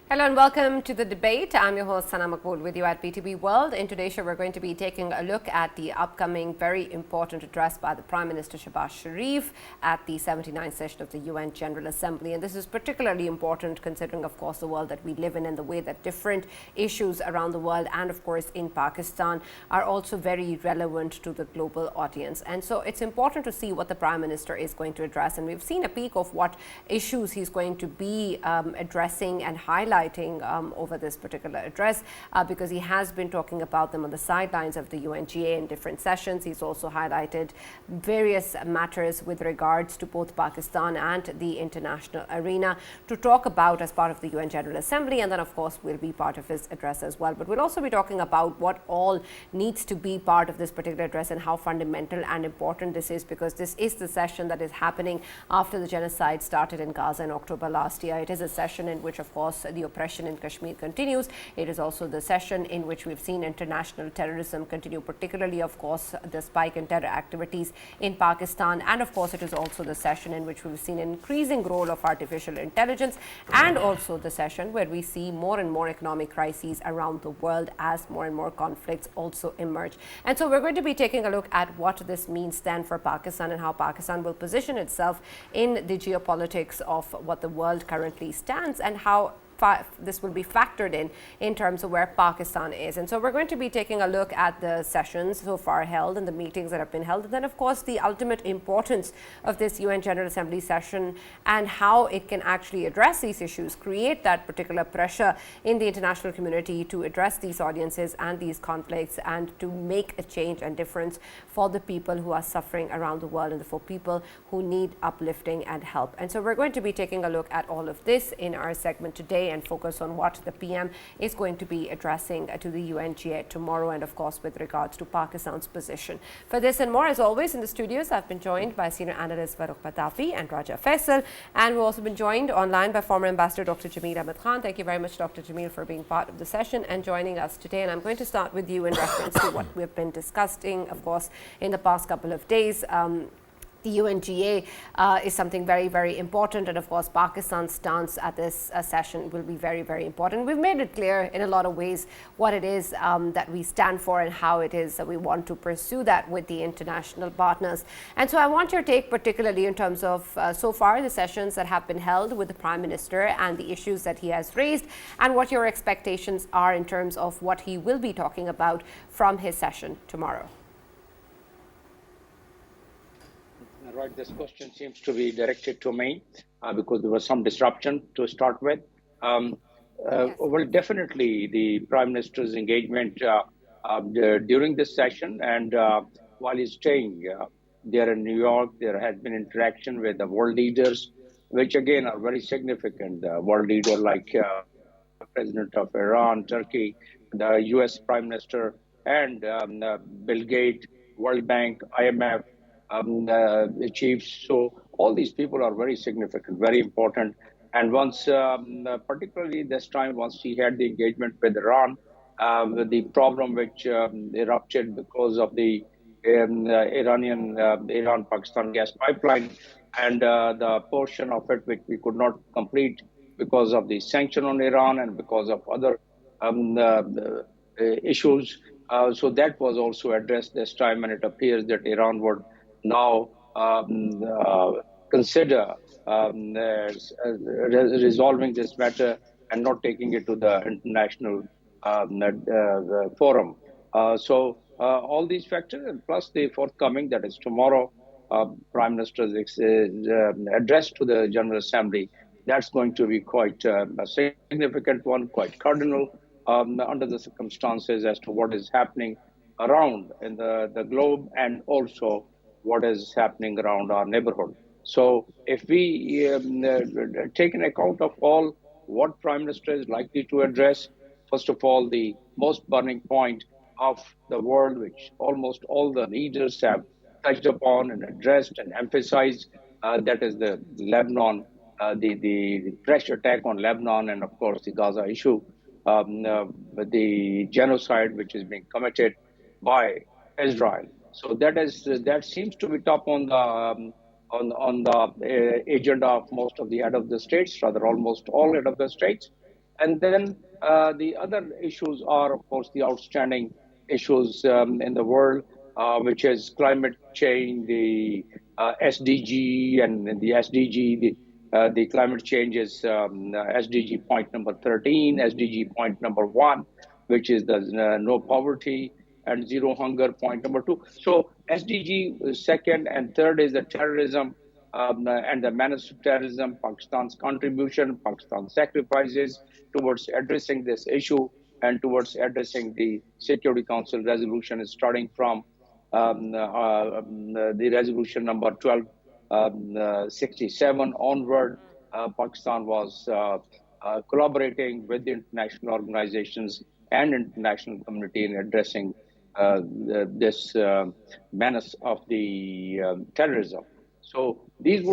Hello and welcome to the debate. I'm your host Sana Maqbool with you at PTB World. In today's show, we're going to be taking a look at the upcoming very important address by the Prime Minister Shehbaz Sharif at the 79th session of the UN General Assembly. And this is particularly important considering, of course, the world that we live in and the way that different issues around the world and, of course, in Pakistan are also very relevant to the global audience. And so it's important to see what the Prime Minister is going to address. And we've seen a peek of what issues he's going to be addressing and highlighting over this particular address because he has been talking about them on the sidelines of the UNGA in different sessions. He's also highlighted various matters with regards to both Pakistan and the international arena to talk about as part of the UN General Assembly, and then of course will be part of his address as well. But we'll also be talking about what all needs to be part of this particular address and how fundamental and important this is, because this is the session that is happening after the genocide started in Gaza in October last year. It is a session in which, of course, the oppression in Kashmir continues. It is also the session in which we've seen international terrorism continue, particularly, of course, the spike in terror activities in Pakistan. And, of course, it is also the session in which we've seen an increasing role of artificial intelligence, and also the session where we see more and more economic crises around the world as more and more conflicts also emerge. And so we're going to be taking a look at what this means then for Pakistan and how Pakistan will position itself in the geopolitics of what the world currently stands and how this will be factored in terms of where Pakistan is. And so we're going to be taking a look at the sessions so far held and the meetings that have been held, and then of course the ultimate importance of this UN General Assembly session and how it can actually address these issues, create that particular pressure in the international community to address these audiences and these conflicts and to make a change and difference for the people who are suffering around the world and for people who need uplifting and help. And so we're going to be taking a look at all of this in our segment today and focus on what the PM is going to be addressing to the UNGA tomorrow, and of course with regards to Pakistan's position. For this and more, as always, in the studios I've been joined by senior analyst Farrukh Pitafi and Raja Faisal, and we've also been joined online by former Ambassador Dr. Jamil Ahmed Khan. Thank you very much, Dr. Jamil, for being part of the session and joining us today. And I'm going to start with you in reference to what we've been discussing, of course, in the past couple of days. The UNGA is something very, very important, and of course Pakistan's stance at this session will be very, very important. We've made it clear in a lot of ways what it is that we stand for and how it is that we want to pursue that with the international partners. And so I want your take, particularly in terms of so far the sessions that have been held with the Prime Minister and the issues that he has raised, and what your expectations are in terms of what he will be talking about from his session tomorrow. Right, this question seems to be directed to me because there was some disruption to start with. Yes. Well, definitely the Prime Minister's engagement during this session and while he's staying there in New York, there has been interaction with the world leaders, which again are very significant. World leader like President of Iran, Turkey, the US Prime Minister, and Bill Gates, World Bank, IMF, the chiefs. So all these people are very significant, very important. And once, particularly this time, once he had the engagement with Iran, the problem which erupted because of the Iran-Pakistan gas pipeline and the portion of it which we could not complete because of the sanction on Iran and because of other issues. So that was also addressed this time, and it appears that Iran would now consider resolving this matter and not taking it to the international forum. So all these factors, and plus the forthcoming, that is tomorrow, Prime Minister's address to the General Assembly, that's going to be quite a significant one, quite cardinal under the circumstances as to what is happening around in the globe and also what is happening around our neighborhood. So if we take an account of all what Prime Minister is likely to address, first of all, the most burning point of the world, which almost all the leaders have touched upon and addressed and emphasized, that is the Lebanon, the fresh attack on Lebanon, and of course the Gaza issue, the genocide which is being committed by Israel. So that seems to be top on the agenda of most of the head of the states, rather almost all head of the states. And then the other issues are, of course, the outstanding issues in the world, which is climate change, the SDG, and the SDG, the climate change is SDG point number 13, SDG point number 1, which is the no poverty, and zero hunger point number 2. So SDG second and third is the terrorism and the menace of terrorism, Pakistan's contribution, Pakistan's sacrifices towards addressing this issue and towards addressing the Security Council resolution, starting from the resolution number 1267 onward. Pakistan was collaborating with the international organizations and international community in addressing this menace of the terrorism. So these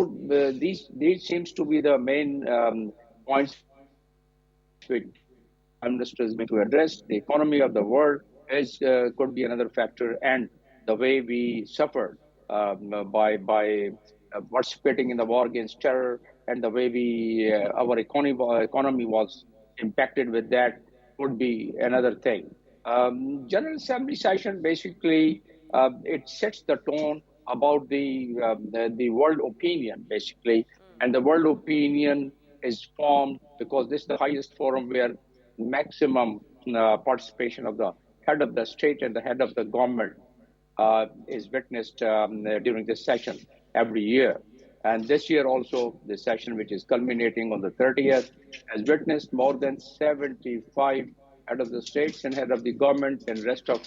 seems to be the main points which Prime Minister is going to address. The economy of the world is could be another factor, and the way we suffered by participating in the war against terror, and the way we our economy was impacted with that would be another thing. General Assembly session basically it sets the tone about the world opinion basically, and the world opinion is formed because this is the highest forum where maximum participation of the head of the state and the head of the government is witnessed during this session every year. And this year also, the session which is culminating on the 30th has witnessed more than 75 head of the states and head of the government, and rest of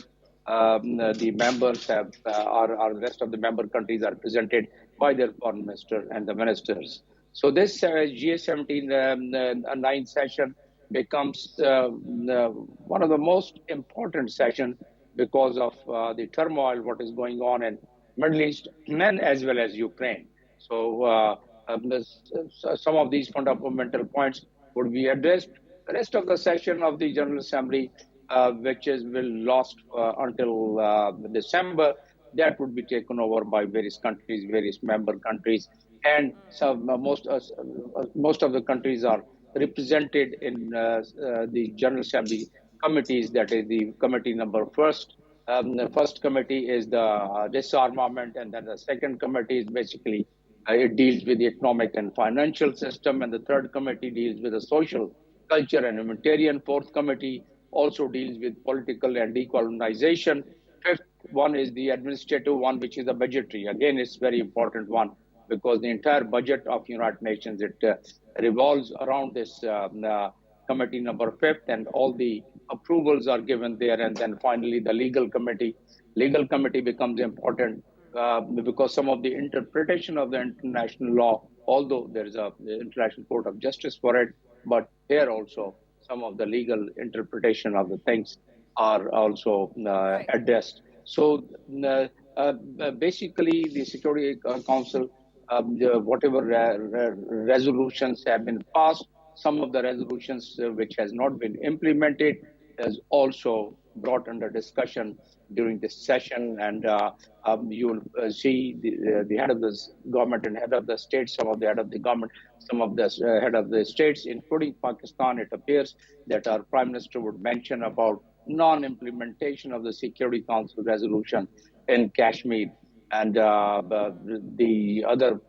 the members have, or rest of the member countries are presented by their foreign minister and the ministers. So this G17 session becomes one of the most important sessions because of the turmoil what is going on in Middle East and as well as Ukraine. So some of these fundamental points would be addressed. The rest of the session of the General Assembly, which will last until December, that would be taken over by various countries, various member countries, and most of the countries are represented in the General Assembly committees. That is the committee number first. The first committee is the disarmament, and then the second committee is basically it deals with the economic and financial system, and the third committee deals with the social, culture, and humanitarian. Fourth committee also deals with political and decolonization. Fifth one is the administrative one, which is the budgetary. Again, it's very important one because the entire budget of United Nations, it revolves around this committee number fifth, and all the approvals are given there. And then finally, the legal committee becomes important because some of the interpretation of the international law, although there is a International Court of Justice for it, but here also some of the legal interpretation of the things are also addressed. So basically, the Security Council, whatever resolutions have been passed, some of the resolutions which has not been implemented is also brought under discussion during this session. And you will see the head of the government and head of the state, some of the head of the government, some of the head of the states, including Pakistan. It appears that our Prime Minister would mention about non-implementation of the Security Council resolution in Kashmir, and the other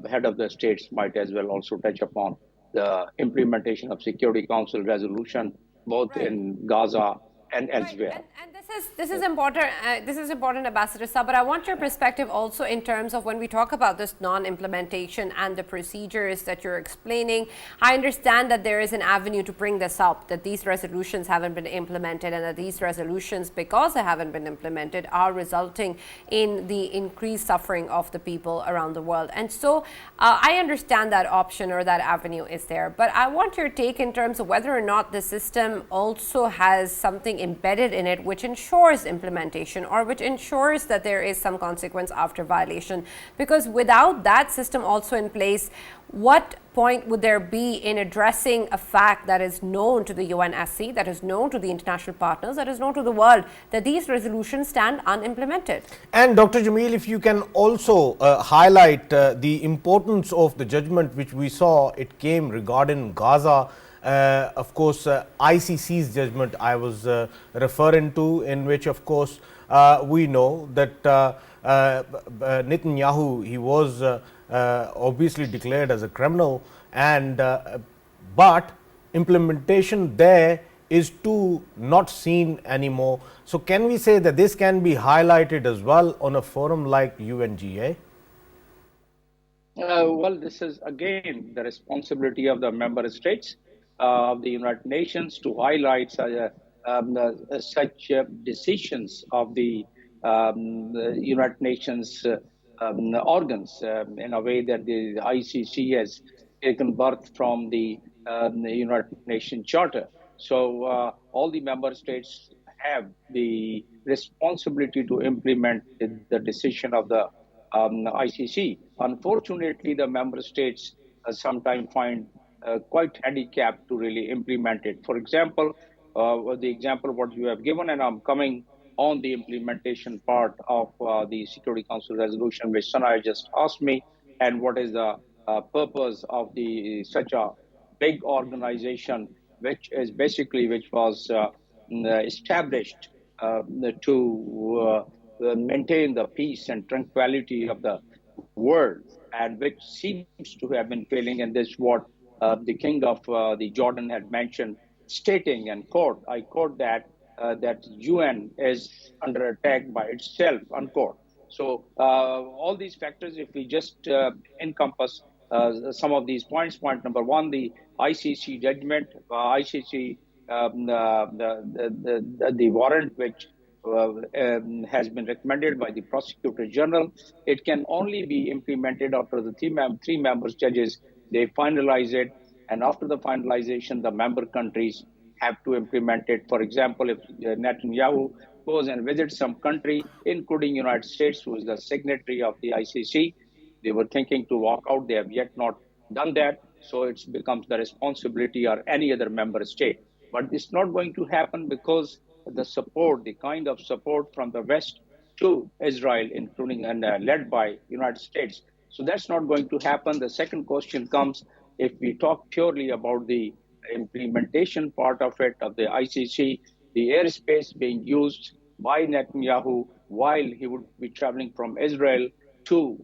head of the states might as well also touch upon the implementation of Security Council resolution both in Gaza and elsewhere. And this is important. This is important, Ambassador Saab. But I want your perspective also in terms of when we talk about this non-implementation and the procedures that you're explaining. I understand that there is an avenue to bring this up, that these resolutions haven't been implemented, and that these resolutions, because they haven't been implemented, are resulting in the increased suffering of the people around the world. And so I understand that option or that avenue is there. But I want your take in terms of whether or not the system also has something embedded in it which ensures implementation, or which ensures that there is some consequence after violation. Because without that system also in place, what point would there be in addressing a fact that is known to the UNSC, that is known to the international partners, that is known to the world, that these resolutions stand unimplemented? And Dr. Jamil, if you can also highlight the importance of the judgment which we saw, it came regarding Gaza, of course, ICC's judgment I was referring to, in which, of course, we know that Netanyahu, he was obviously declared as a criminal, and but implementation there is too not seen anymore. So can we say that this can be highlighted as well on a forum like UNGA? Well, this is again the responsibility of the member states of the United Nations to highlight such decisions of the United Nations organs in a way that the ICC has taken birth from the United Nations Charter. So all the member states have the responsibility to implement the decision of the ICC. Unfortunately, the member states sometimes find quite handicapped to really implement it. For example, the example what you have given, and I'm coming on the implementation part of the Security Council resolution, which Sanaya just asked me, and what is the purpose of the such a big organization, which was established to maintain the peace and tranquility of the world, and which seems to have been failing. And this is what the king of the Jordan had mentioned, stating, and quote, I quote, that UN is under attack by itself, unquote. So all these factors, if we just encompass some of these points. Point number one, the ICC judgment, ICC, the warrant which has been recommended by the Prosecutor General. It can only be implemented after the three members judges, they finalize it. And after the finalization, the member countries have to implement it. For example, if Netanyahu goes and visits some country, including United States, who is the signatory of the ICC, they were thinking to walk out. They have yet not done that. So it becomes the responsibility of any other member state. But it's not going to happen because the support, the kind of support from the West to Israel, including and led by United States. So that's not going to happen. The second question comes, if we talk purely about the implementation part of it, of the ICC, the airspace being used by Netanyahu while he would be traveling from Israel to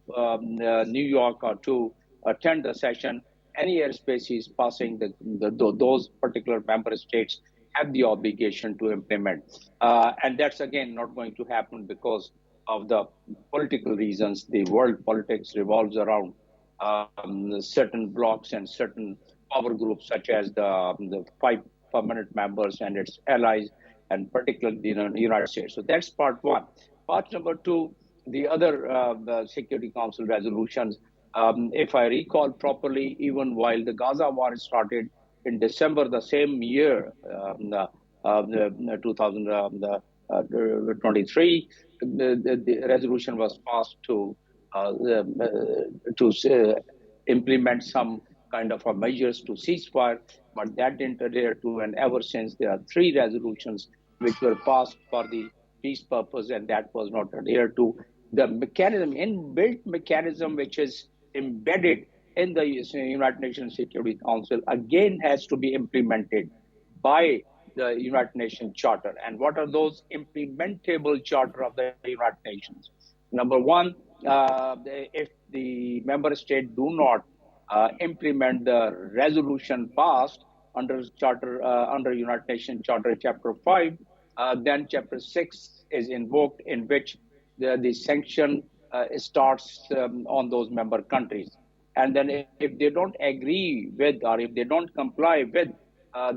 New York or to attend the session, any airspace he's passing, those particular member states have the obligation to implement. And that's again not going to happen because of the political reasons. The world politics revolves around certain blocs and certain power groups, such as the five permanent members and its allies, and particularly the United States. So that's part one. Part number two, the other the Security Council resolutions. If I recall properly, even while the Gaza war started in December the same year, 2023, the resolution was passed to implement some kind of measures to ceasefire, but that didn't adhere to. And ever since, there are three resolutions which were passed for the peace purpose, and that was not adhered to. The mechanism, inbuilt mechanism, which is embedded in the United Nations Security Council, again has to be implemented by the United Nations Charter. And what are those implementable charter of the United Nations? Number one, if the member state do not implement the resolution passed under Charter, under United Nations Charter Chapter 5, then Chapter 6 is invoked, in which the sanction starts on those member countries. And then if they don't agree with, or if they don't comply with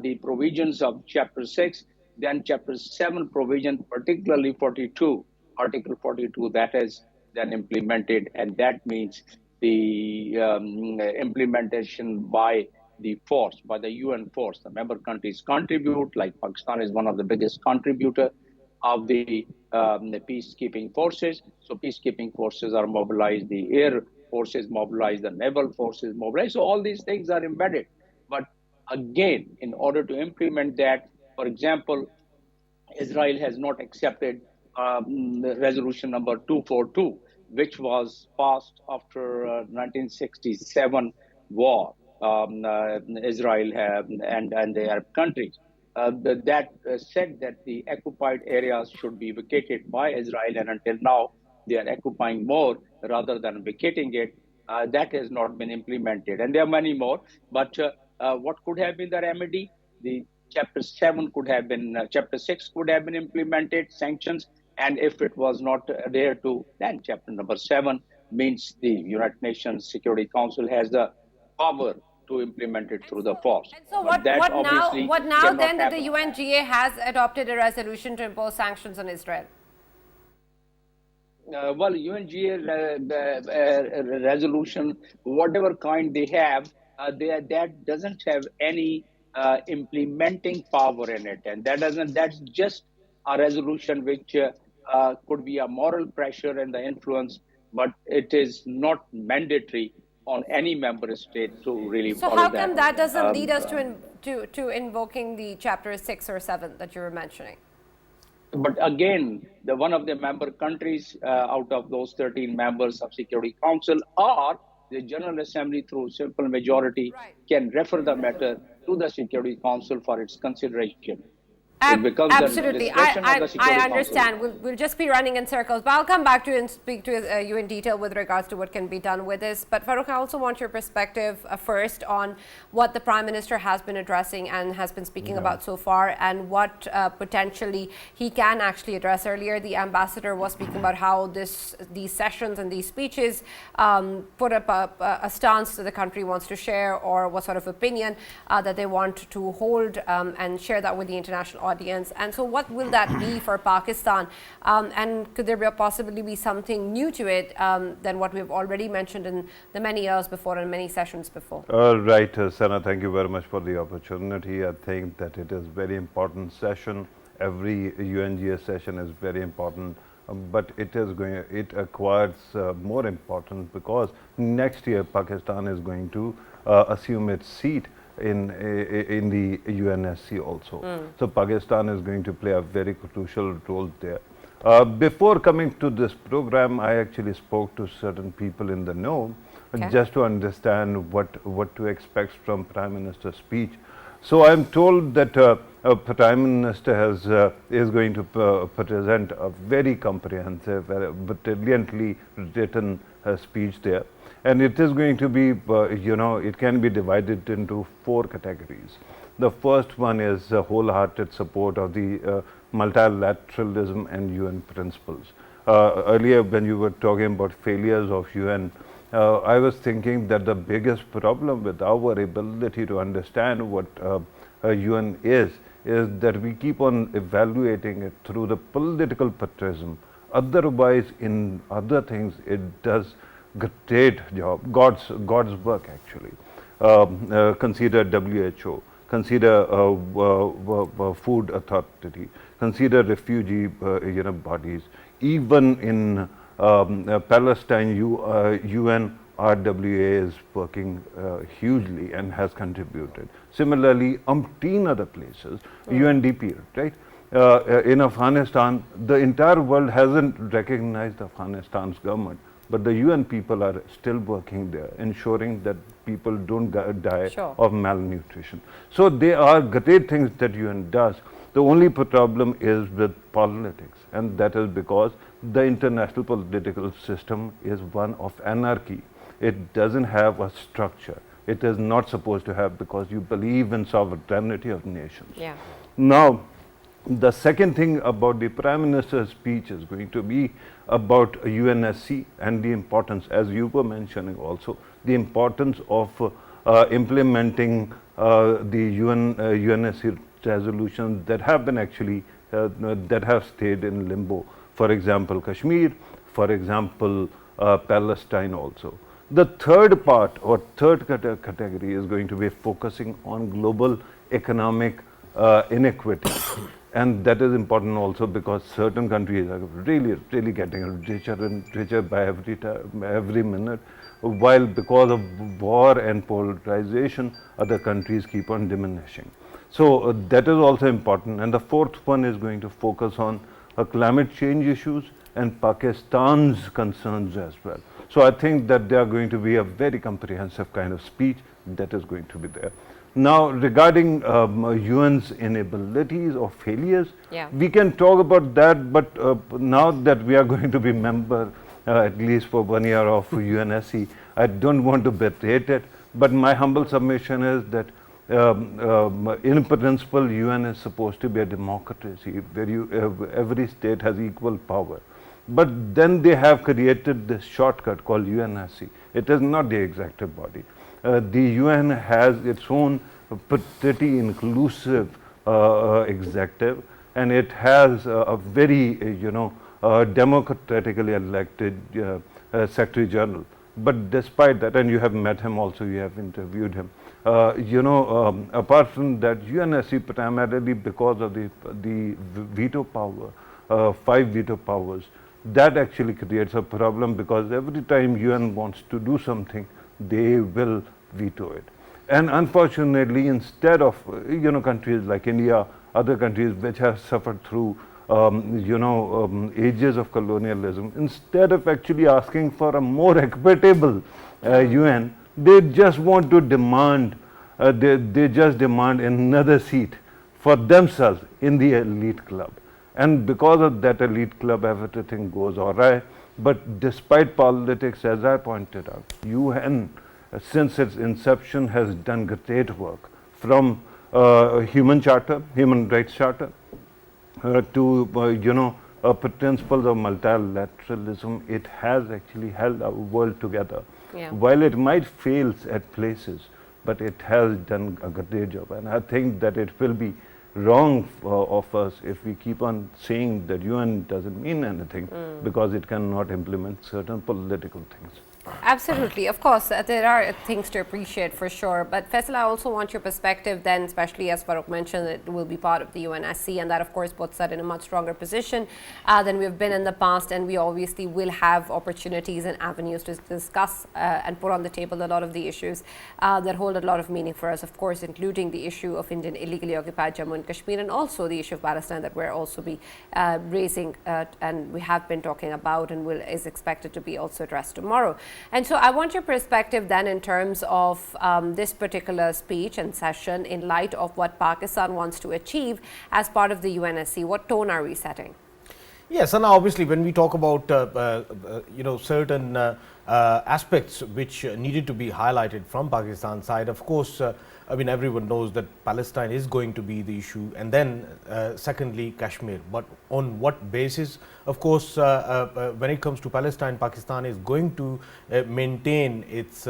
the provisions of Chapter 6, then Chapter 7 provision, particularly 42, Article 42, that is then implemented. And that means the implementation by the force, by the UN force. The member countries contribute, like Pakistan is one of the biggest contributor of the peacekeeping forces. So peacekeeping forces are mobilized, the air forces mobilized, the naval forces mobilized. So all these things are embedded. But again, in order to implement that, for example, Israel has not accepted resolution number 242, which was passed after 1967 war. Israel and the Arab countries. That said that the occupied areas should be vacated by Israel, and until now they are occupying more rather than vacating it. That has not been implemented, and there are many more. But what could have been the remedy? The Chapter 7 could have been, Chapter 6 could have been implemented, sanctions, and if it was not adhered to, then Chapter number 7 means the United Nations Security Council has the power to implement it through the force. And so But that obviously what now cannot then that the happen. UNGA has adopted a resolution to impose sanctions on Israel? Well, UNGA resolution, whatever kind they have, that doesn't have any implementing power in it, and that's just a resolution which could be a moral pressure and the influence, but it is not mandatory on any member state to really So follow how that. come that doesn't lead us to invoking the Chapter 6 or 7 that you were mentioning? But again, one of the member countries out of those 13 members of Security Council, or the General Assembly through simple majority can refer the matter to the Security Council for its consideration. It becomes Absolutely. the discretion of the Security I Council. understand. We'll just be running in circles. But I'll come back to you and speak to you in detail with regards to what can be done with this. But Farrukh, I also want your perspective first on what the Prime Minister has been addressing and has been speaking about so far, and what potentially he can actually address. Earlier, the Ambassador was speaking about how these sessions and these speeches put up a stance that the country wants to share, or what sort of opinion that they want to hold and share that with the international audience. And so what will that be for Pakistan, and could there possibly be something new to it than what we've already mentioned in the many years before and many sessions before? Right, Sana, thank you very much for the opportunity. I think that it is very important session. Every UNGA session is very important, but it acquires more importance because next year Pakistan is going to assume its seat in the UNSC also. So Pakistan is going to play a very crucial role there. Before coming to this program, I actually spoke to certain people in the know, just to understand what to expect from Prime Minister's speech. So I am told that Prime Minister is going to present a very comprehensive, brilliantly written speech there. And it is going to be, it can be divided into 4 categories. The first one is wholehearted support of the multilateralism and UN principles. Earlier, when you were talking about failures of UN, I was thinking that the biggest problem with our ability to understand what UN is that we keep on evaluating it through the political patriotism. Otherwise, in other things, it does great job, God's work actually. Consider WHO, consider Food Authority, consider refugee bodies. Even in Palestine, UNRWA is working hugely and has contributed. Similarly, umpteen other places, UNDP, right? In Afghanistan, the entire world hasn't recognized Afghanistan's government, but the UN people are still working there, ensuring that people don't die of malnutrition. So there are great things that UN does. The only problem is with politics, and that is because the international political system is one of anarchy. It doesn't have a structure. It is not supposed to have, because you believe in sovereignty of nations. Now, the second thing about the Prime Minister's speech is going to be about UNSC and the importance, as you were mentioning also, the importance of implementing the UNSC resolutions that have been actually, that have stayed in limbo. For example, Kashmir, for example, Palestine also. The third part or third category is going to be focusing on global economic inequity. And that is important also because certain countries are really getting richer and richer by every minute, while because of war and polarization, other countries keep on diminishing. So that is also important. And the fourth one is going to focus on climate change issues and Pakistan's concerns as well. So I think that they are going to be a very comprehensive kind of speech that is going to be there. Now, regarding UN's inabilities or failures, we can talk about that, but now that we are going to be member at least for 1 year of UNSC, I don't want to berate it, but my humble submission is that in principle, UN is supposed to be a democracy where every state has equal power. But then they have created this shortcut called UNSC. It is not the executive body. The UN has its own pretty inclusive executive, and it has a very, democratically elected Secretary General. But despite that, and you have met him also, you have interviewed him, apart from that, UNSC primarily because of the veto power, 5 veto powers, that actually creates a problem, because every time UN wants to do something, they will veto it. And unfortunately, instead of, countries like India, other countries which have suffered through, ages of colonialism, instead of actually asking for a more equitable UN, they just want to demand, they just demand another seat for themselves in the elite club. And because of that elite club, everything goes awry. But despite politics, as I pointed out, UN, since its inception, has done great work, from human rights charter, to principles of multilateralism. It has actually held our world together. While it might fail at places, but it has done a great job. And I think that it will be wrong of us if we keep on saying that UN doesn't mean anything because it cannot implement certain political things. Absolutely. Of course, there are things to appreciate for sure. But Faisal, I also want your perspective then, especially as Farrukh mentioned, it will be part of the UNSC, and that of course puts that in a much stronger position than we've been in the past. And we obviously will have opportunities and avenues to discuss and put on the table a lot of the issues that hold a lot of meaning for us, of course, including the issue of Indian illegally occupied Jammu and Kashmir, and also the issue of Palestine that we're also be raising and we have been talking about, and is expected to be also addressed tomorrow. And so I want your perspective then in terms of this particular speech and session in light of what Pakistan wants to achieve as part of the UNSC. What tone are we setting? Yes, and obviously when we talk about certain aspects which needed to be highlighted from Pakistan side, of course, everyone knows that Palestine is going to be the issue, and then secondly Kashmir. But on what basis? Of course, when it comes to Palestine, Pakistan is going to maintain its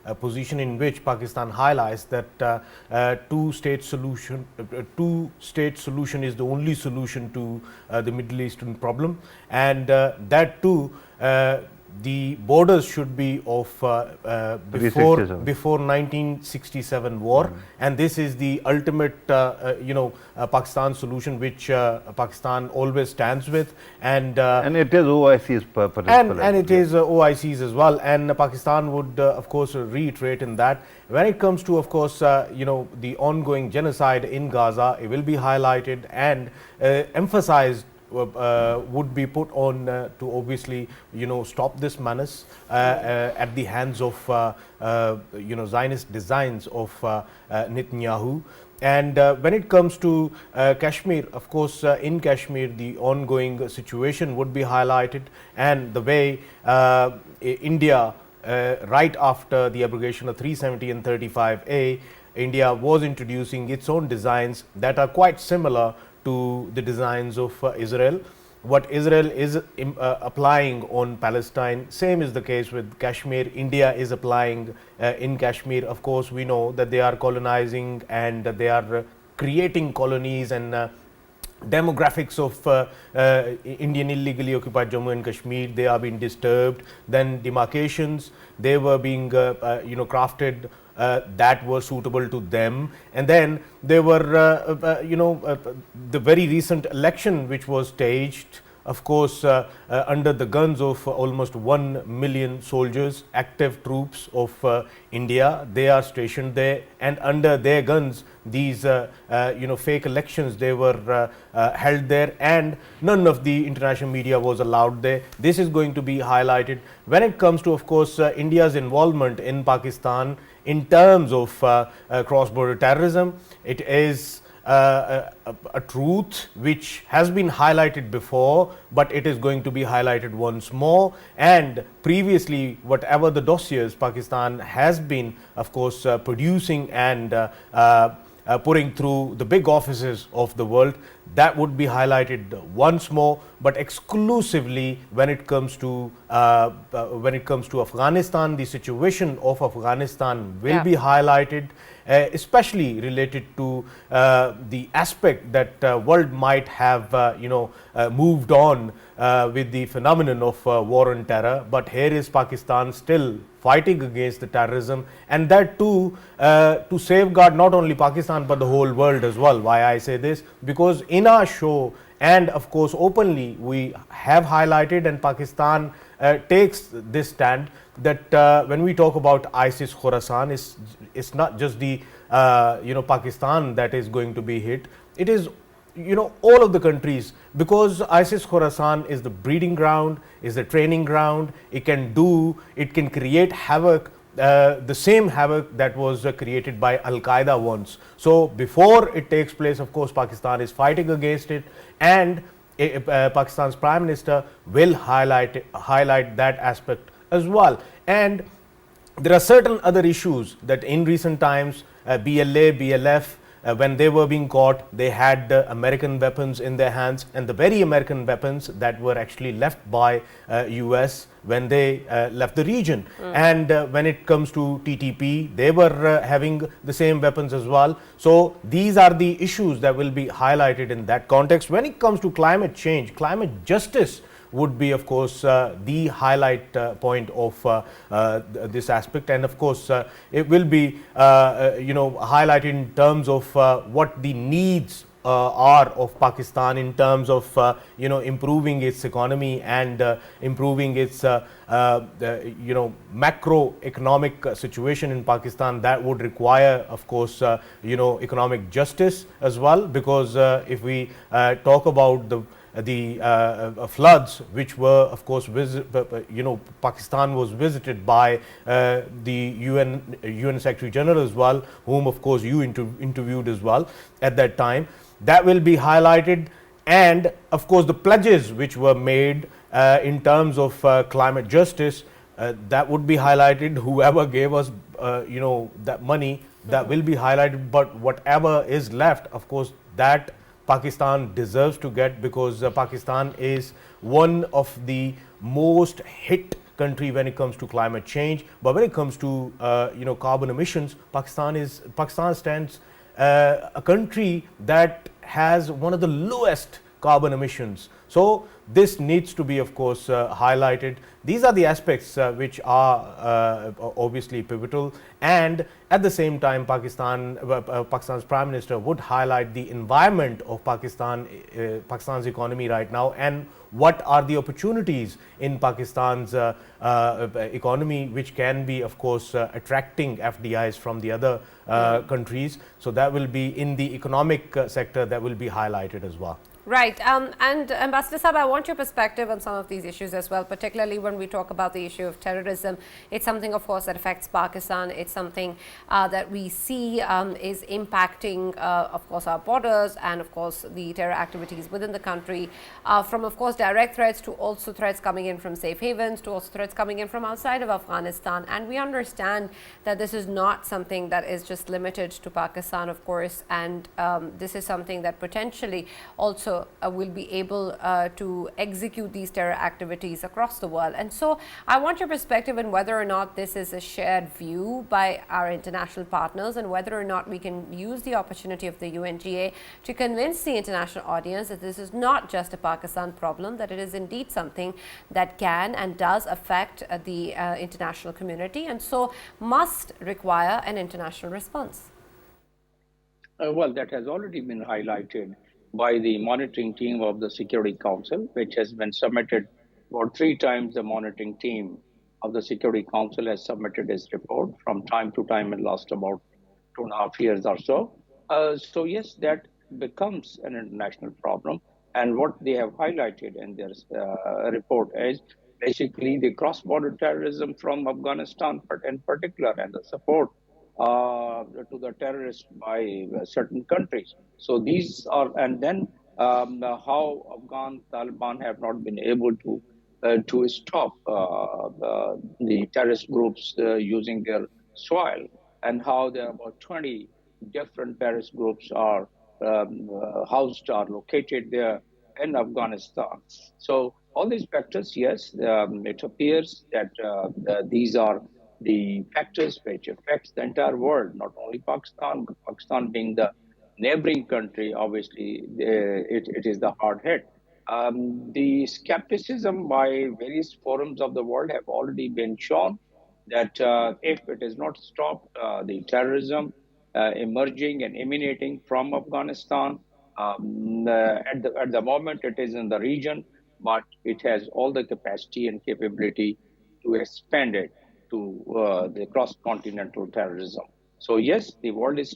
a position in which Pakistan highlights that two-state solution is the only solution to the Middle Eastern problem, and that too the borders should be of before 1967 war, and this is the ultimate Pakistan solution which Pakistan always stands with, and it is OIC's purpose, and it is OIC's as well, and Pakistan would of course reiterate in that. When it comes to, of course, the ongoing genocide in Gaza, it will be highlighted and emphasized, would be put on to obviously stop this menace at the hands of Zionist designs of Netanyahu. And when it comes to Kashmir, of course, in Kashmir the ongoing situation would be highlighted, and the way India right after the abrogation of 370 and 35A, India was introducing its own designs that are quite similar to the designs of Israel. What Israel is applying on Palestine, same is the case with Kashmir. India is applying in Kashmir. Of course, we know that they are colonizing and they are creating colonies, and demographics of Indian illegally occupied Jammu and Kashmir, they are being disturbed. Then demarcations, they were being crafted that were suitable to them, and then there were the very recent election which was staged, of course, under the guns of almost 1 million soldiers, active troops of India. They are stationed there, and under their guns these fake elections, they were held there, and none of the international media was allowed there. This is going to be highlighted when it comes to, of course, India's involvement in Pakistan in terms of cross-border terrorism. It is a truth which has been highlighted before, but it is going to be highlighted once more. And previously, whatever the dossiers Pakistan has been, of course, producing and putting through the big offices of the world, that would be highlighted once more, but exclusively when it comes to Afghanistan. The situation of Afghanistan will be highlighted, especially related to the aspect that world might have moved on with the phenomenon of war on terror, but here is Pakistan still fighting against the terrorism, and that too to safeguard not only Pakistan but the whole world as well. Why I say this? Because in our show and of course openly we have highlighted, and Pakistan takes this stand, that when we talk about ISIS Khorasan, it's not just the Pakistan that is going to be hit. It is all of the countries, because ISIS Khorasan is the breeding ground, is the training ground. It can create havoc, the same havoc that was created by Al Qaeda once. So before it takes place, of course, Pakistan is fighting against it, and Pakistan's Prime Minister will highlight that aspect as well. And there are certain other issues that in recent times, BLA, BLF, when they were being caught, they had American weapons in their hands, and the very American weapons that were actually left by US when they left the region. And when it comes to TTP, they were having the same weapons as well. So these are the issues that will be highlighted in that context. When it comes to climate change, climate justice would be, of course, the highlight point of this aspect, and of course it will be highlighted in terms of what the needs are of Pakistan in terms of improving its economy and improving its macroeconomic situation in Pakistan. That would require, of course, economic justice as well, because if we talk about the floods, which were, of course, Pakistan was visited by the UN Secretary General as well, whom of course you interviewed as well at that time. That will be highlighted, and of course the pledges which were made in terms of climate justice, that would be highlighted. Whoever gave us that money, that will be highlighted, but whatever is left, of course, that Pakistan deserves to get, because Pakistan is one of the most hit country when it comes to climate change. But when it comes to carbon emissions, Pakistan stands a country that has one of the lowest carbon emissions. So this needs to be, of course, highlighted. These are the aspects which are obviously pivotal, and at the same time Pakistan's Prime Minister would highlight the environment of Pakistan's economy right now, and what are the opportunities in Pakistan's economy which can be, of course, attracting FDIs from the other countries. So that will be in the economic sector, that will be highlighted as well. Right, and Ambassador Saab, I want your perspective on some of these issues as well, particularly when we talk about the issue of terrorism. It's something, of course, that affects Pakistan. It's something that we see is impacting, of course, our borders and, of course, the terror activities within the country, from, of course, direct threats to also threats coming in from safe havens, to also threats coming in from outside of Afghanistan. And we understand that this is not something that is just limited to Pakistan, of course, and this is something that potentially also will be able to execute these terror activities across the world. And so I want your perspective on whether or not this is a shared view by our international partners, and whether or not we can use the opportunity of the UNGA to convince the international audience that this is not just a Pakistan problem, that it is indeed something that can and does affect the international community, and so must require an international response. Well, that has already been highlighted by the monitoring team of the Security Council, which has been submitted about 3 times. The monitoring team of the Security Council has submitted its report from time to time in the last about 2.5 years or so. So yes, that becomes an international problem. And what they have highlighted in their report is basically the cross-border terrorism from Afghanistan in particular, and the support to the terrorists by certain countries. So these are, and then how Afghan Taliban have not been able to stop the terrorist groups using their soil, and how there are about 20 different terrorist groups are housed or located there in Afghanistan. So all these factors, yes, it appears that these are the factors which affects the entire world, not only Pakistan, but Pakistan being the neighboring country, obviously it is the hard hit. The skepticism by various forums of the world have already been shown that if it is not stopped, the terrorism emerging and emanating from Afghanistan, at the moment it is in the region, but it has all the capacity and capability to expand it to the cross-continental terrorism. So yes, the world is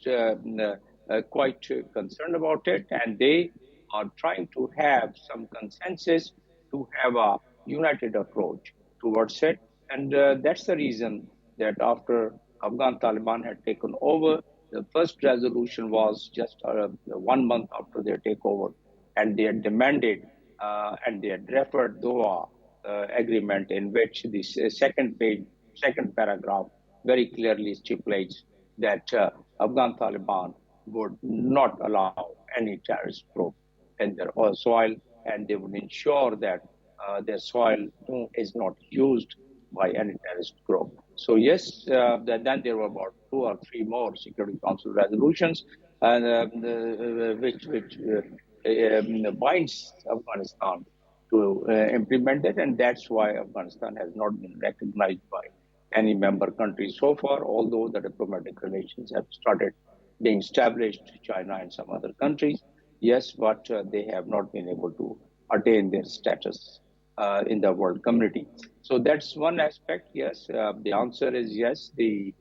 quite concerned about it, and they are trying to have some consensus to have a united approach towards it. And that's the reason that after Afghan Taliban had taken over, the first resolution was just 1 month after their takeover, and they had demanded and they had referred Doha agreement, in which the second page, second paragraph very clearly stipulates that Afghan Taliban would not allow any terrorist group in their soil, and they would ensure that their soil is not used by any terrorist group. So yes, then there were about 2 or 3 more Security Council resolutions, and which binds Afghanistan to implement it, and that's why Afghanistan has not been recognized by any member country so far, although the diplomatic relations have started being established, China and some other countries. Yes, but they have not been able to attain their status in the world community. So that's one aspect. Yes, the answer is yes. The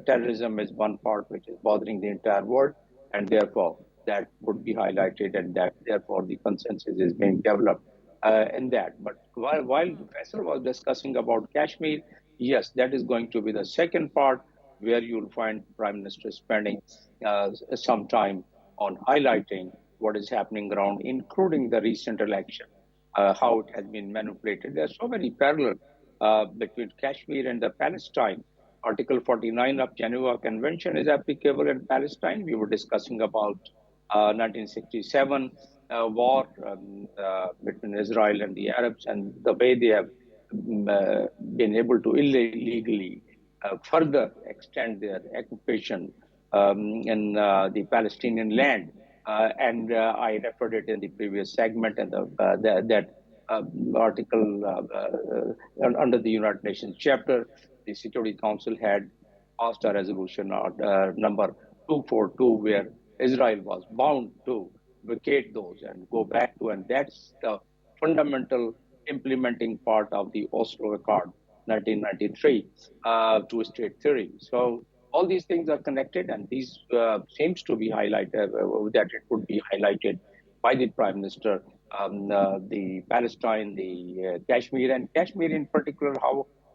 terrorism is one part which is bothering the entire world, and therefore that would be highlighted, and that therefore the consensus is being developed in that. But while Faisal was discussing about Kashmir, yes, that is going to be the second part, where you'll find Prime Minister spending some time on highlighting what is happening around, including the recent election, how it has been manipulated. There are so many parallels between Kashmir and the Palestine. Article 49 of Geneva Convention is applicable in Palestine. We were discussing about 1967 war between Israel and the Arabs, and the way they have been able to illegally further extend their occupation in the Palestinian land. And I referred it in the previous segment, and that article under the United Nations chapter, the Security Council had passed a resolution number 242, where Israel was bound to vacate those and go back to, and that's the fundamental implementing part of the Oslo Accord 1993 two-state theory. So all these things are connected, and these seems to be highlighted, that it would be highlighted by the Prime Minister, the Palestine, the Kashmir, and Kashmir in particular,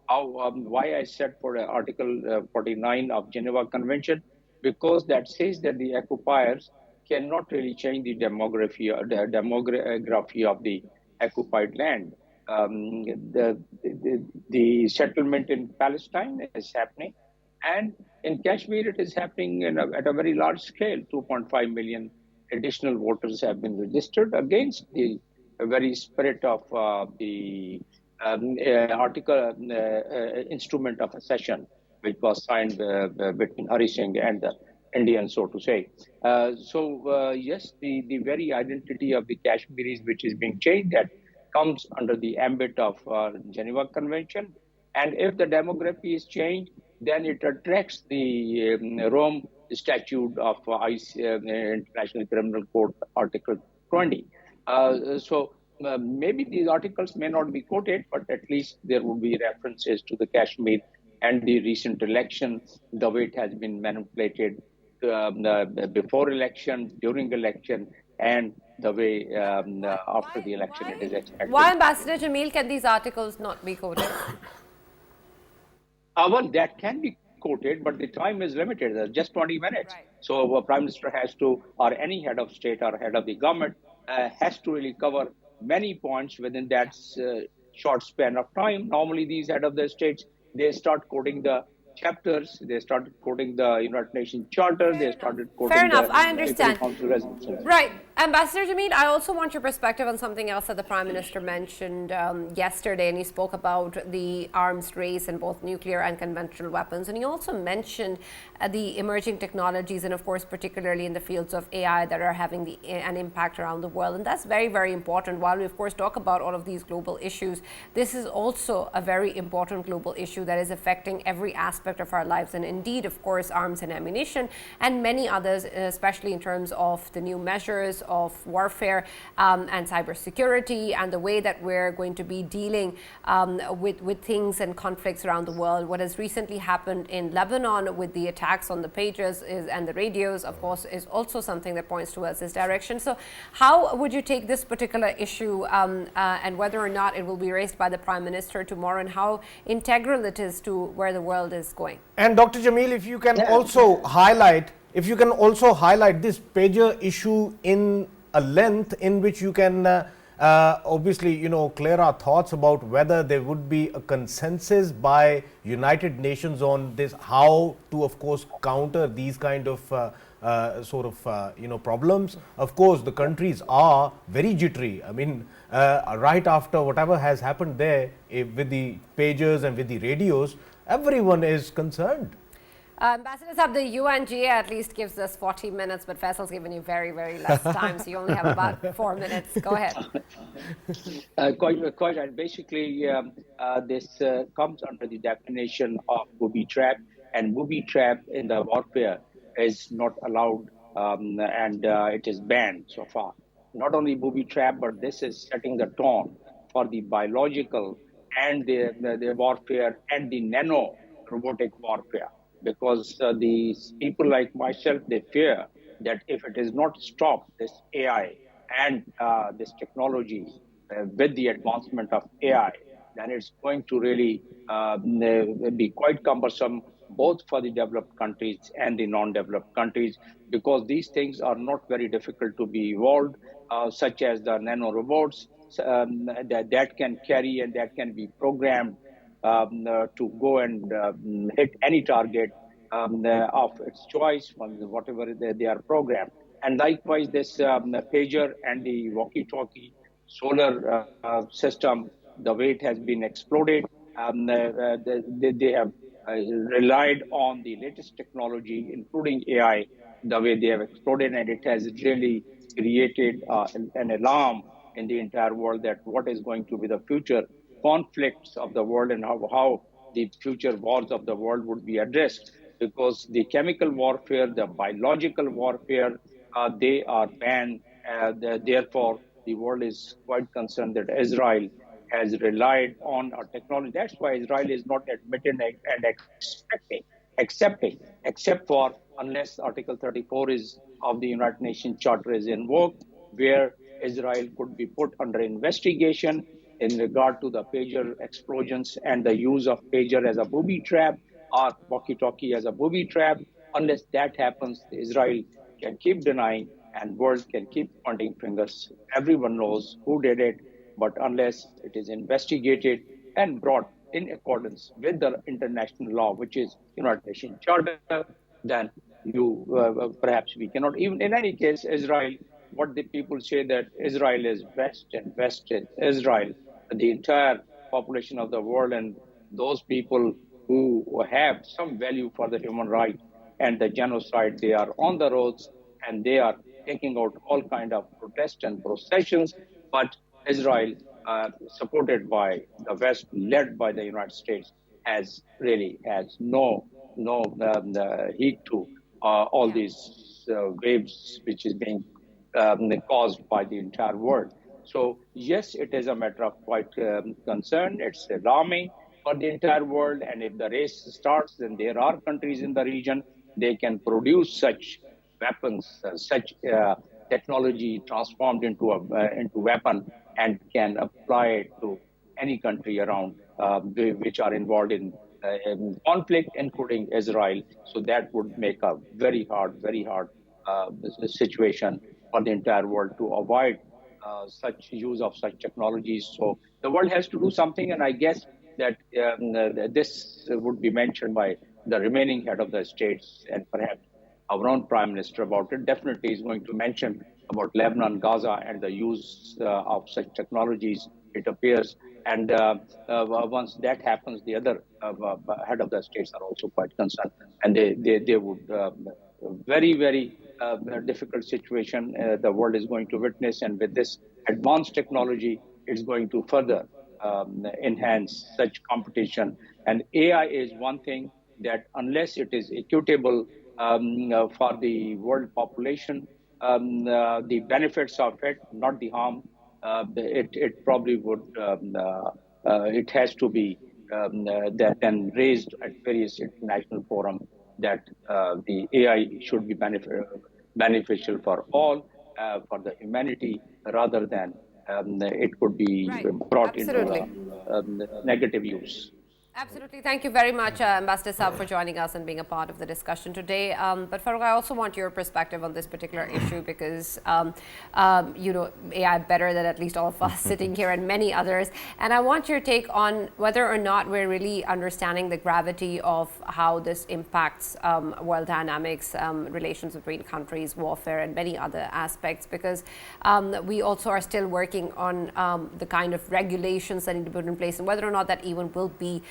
why I said for Article 49 of Geneva Convention, because that says that the occupiers cannot really change the demography of the occupied land. The settlement in Palestine is happening, and in Kashmir it is happening at a very large scale. 2.5 million additional voters have been registered against the very spirit of the article instrument of accession, which was signed between Hari Singh and the Indians, so to say. Yes, the very identity of the Kashmiris, which is being changed, that comes under the ambit of Geneva Convention. And if the demography is changed, then it attracts the Rome Statute of International Criminal Court, Article 20. Maybe these articles may not be quoted, but at least there would be references to the Kashmir and the recent election, the way it has been manipulated before election, during election, and the way after the election it is expected. Why, Ambassador Jamil, can these articles not be quoted? Well, that can be quoted, but the time is limited. There's just 20 minutes. Right. So Prime Minister has to, or any head of state or head of the government, has to really cover many points within that short span of time. Normally, these head of the states, they start quoting the chapters, they started quoting the United Nations Charter, they Fair enough. started Fair quoting enough. the I Security understand. Council resolutions. Right. Ambassador Jamil, I also want your perspective on something else that the Prime Minister mentioned yesterday, and he spoke about the arms race in both nuclear and conventional weapons. And he also mentioned the emerging technologies, and of course, particularly in the fields of AI that are having an impact around the world. And that's very, very important. While we, of course, talk about all of these global issues, this is also a very important global issue that is affecting every aspect of our lives. And indeed, of course, arms and ammunition and many others, especially in terms of the new measures of warfare and cybersecurity and the way that we're going to be dealing with things and conflicts around the world. What has recently happened in Lebanon with the attacks on the pages and the radios, of course, is also something that points towards this direction. So how would you take this particular issue and whether or not it will be raised by the Prime Minister tomorrow, and how integral it is to where the world is going? And Dr. Jamil, if you can also highlight this pager issue in a length in which you can obviously, clear our thoughts about whether there would be a consensus by United Nations on this, how to, of course, counter these kind of problems. Of course, the countries are very jittery. I mean, right after whatever has happened there with the pagers and with the radios, everyone is concerned. Ambassador Saab, the UNGA at least gives us 40 minutes, but Faisal's given you very, very less time, so you only have about 4 minutes. Go ahead. Quite right. Basically, this comes under the definition of booby trap, and booby trap in the warfare is not allowed, and it is banned so far. Not only booby trap, but this is setting the tone for the biological and the warfare and the nano robotic warfare. Because these people like myself, they fear that if it is not stopped, this AI and this technology with the advancement of AI, then it's going to really be quite cumbersome both for the developed countries and the non-developed countries, because these things are not very difficult to be evolved, such as the nano robots that can carry and that can be programmed to go and hit any target of its choice, whatever they are programmed. And likewise, this pager and the walkie-talkie solar system, the way it has been exploded, they have relied on the latest technology, including AI, the way they have exploded, and it has really created an alarm in the entire world that what is going to be the future conflicts of the world and how the future wars of the world would be addressed. Because the chemical warfare, the biological warfare, they are banned. Therefore, the world is quite concerned that Israel has relied on our technology. That's why Israel is not admitting and accepting, except for unless Article 34 is of the United Nations Charter is invoked, where Israel could be put under investigation in regard to the pager explosions and the use of pager as a booby trap or walkie-talkie as a booby trap. Unless that happens, Israel can keep denying and world can keep pointing fingers. Everyone knows who did it, but unless it is investigated and brought in accordance with the international law, which is United Nations Charter, then perhaps we cannot. Even in any case, Israel, what the people say that Israel is West and West is Israel, the entire population of the world and those people who have some value for the human right and the genocide, they are on the roads and they are taking out all kind of protests and processions. But Israel, supported by the West, led by the United States, has no heed to all these waves which is being caused by the entire world. So yes, it is a matter of quite concern. It's alarming for the entire world. And if the race starts, then there are countries in the region, they can produce such weapons, such technology transformed into weapon and can apply it to any country around which are involved in conflict, including Israel. So that would make a very hard situation for the entire world to avoid such use of such technologies. So the world has to do something, and I guess that this would be mentioned by the remaining head of the states and perhaps our own prime minister about it. Definitely is going to mention about Lebanon, Gaza, and the use of such technologies, it appears. And once that happens, the other head of the states are also quite concerned, and they would very difficult situation the world is going to witness, and with this advanced technology, it's going to further enhance such competition. And AI is one thing that unless it is equitable for the world population, the benefits of it, not the harm, it probably would, it has to be that then raised at various international forums that the AI should be beneficial for all, for the humanity, rather than it could be brought Absolutely. into negative use. Absolutely. Thank you very much, Ambassador Saab, for joining us and being a part of the discussion today. But Farrukh, I also want your perspective on this particular issue because you know AI better than at least all of us sitting here and many others. And I want your take on whether or not we're really understanding the gravity of how this impacts world dynamics, relations between countries, warfare, and many other aspects. Because we also are still working on the kind of regulations that need to be put in place, and whether or not that even will be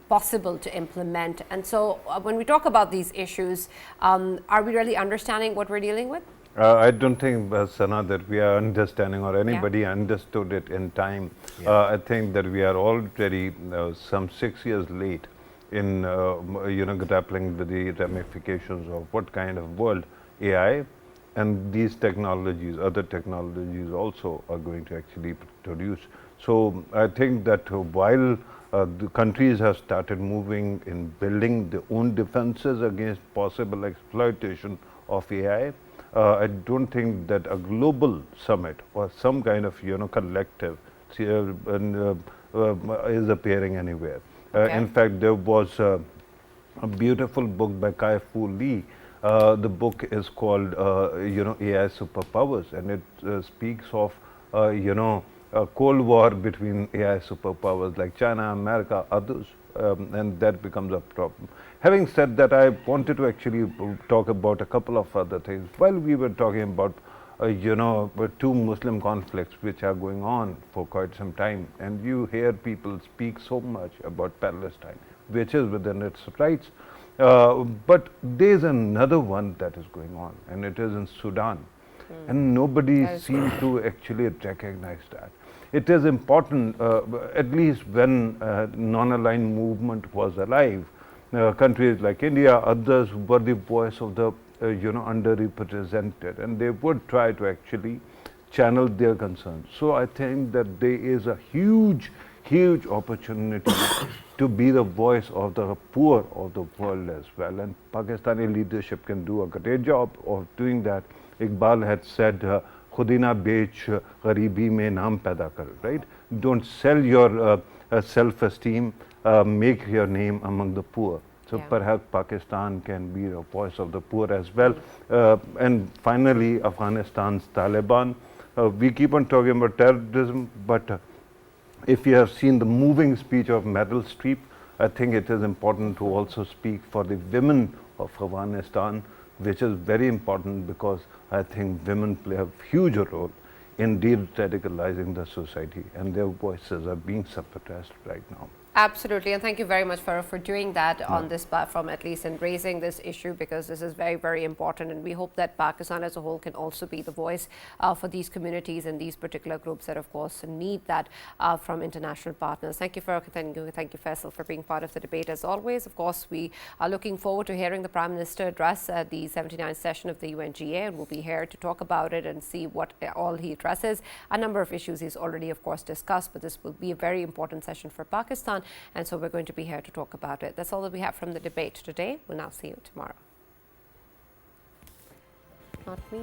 possible to implement. And so when we talk about these issues, are we really understanding what we're dealing with? I don't think, Sana, that we are understanding or anybody understood it in time. I think that we are already some 6 years late in grappling with the ramifications of what kind of world AI and these technologies, other technologies also are going to actually produce. So I think that while the countries have started moving in building their own defenses against possible exploitation of AI, I don't think that a global summit or some kind of collective is appearing anywhere. In fact, there was a beautiful book by Kai-Fu Lee. The book is called AI Superpowers, and it speaks of a Cold War between AI superpowers like China, America, others, and that becomes a problem. Having said that, I wanted to actually talk about a couple of other things. While we were talking about, two Muslim conflicts which are going on for quite some time, and you hear people speak so much about Palestine, which is within its rights. But there's another one that is going on, and it is in Sudan. And nobody seemed to actually recognize that. It is important, at least when non-aligned movement was alive, countries like India, others were the voice of the underrepresented, and they would try to actually channel their concerns. So I think that there is a huge opportunity to be the voice of the poor of the world as well, and Pakistani leadership can do a great job of doing that. Iqbal had said, "Khudi na bech, garibi mein naam paida kar," right? Don't sell your self-esteem, make your name among the poor. So perhaps Pakistan can be the voice of the poor as well. And finally, Afghanistan's Taliban. We keep on talking about terrorism, but if you have seen the moving speech of Meryl Streep, I think it is important to also speak for the women of Afghanistan, which is very important because I think women play a huge role in de-radicalizing the society, and their voices are being suppressed right now. Absolutely, and thank you very much for doing that on this platform, at least, and raising this issue, because this is very important, and we hope that Pakistan as a whole can also be the voice for these communities and these particular groups that, of course, need that from international partners. Thank you, Farrukh. Thank you, Faisal, for being part of the debate as always. Of course, we are looking forward to hearing the Prime Minister address the 79th session of the UNGA, and we'll be here to talk about it and see what all he addresses. A number of issues he's already, of course, discussed, but this will be a very important session for Pakistan. And so we're going to be here to talk about it. That's all that we have from the debate today. We'll now see you tomorrow. Not me.